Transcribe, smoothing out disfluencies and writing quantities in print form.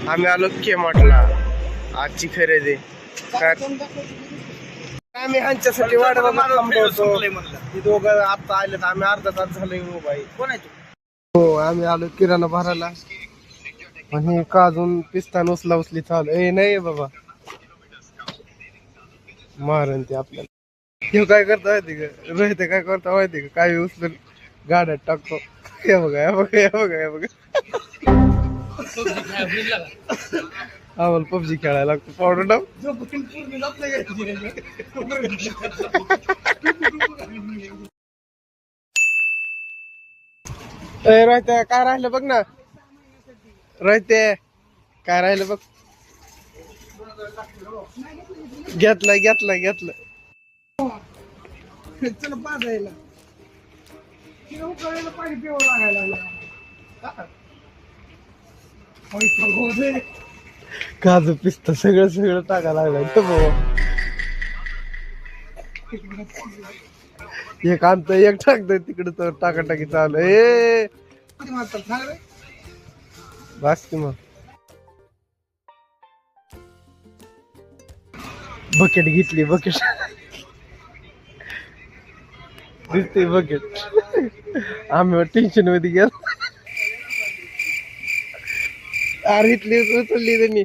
आम्ही आलो के म्हटला आजची खरेदी काय आम्ही ह्यांच्यासाठी वाट बघत थांबलो ही दोघं आता आले तर आम्ही अर्धा तास झालो येऊ बाई. कोण आहे तू? हो आम्ही आलो किराणा भरायला आणि काजून पिस्तान उचला उचली चालू ए नाही बाबा मारण ते आपल्याला. हे काय करता माहिती का रोहित काय करता माहिती का काही उचलून गाड्यात टाकतो. हे बघा हे बघा हे बघा हे बघा आम्हाला पबजी खेळायला लागतो पावडर डाव. रोहित काय राहिलं बघ ना रोहित काय राहिलं बघ. घेतलं घेतलं घेतलं चला पाजायला पाणी पिवं लागायला काजू पिस्त सगळं सगळं टाकायला लागलं तर बाबा एक आणत एक टाकतोय तिकडे तर टाकाटाकी चालू ए बस कि मग बकेट घेतली बकेट दिसते बकेट आम्ही टेन्शन मध्ये गेलो अरे इथली उचलली त्यांनी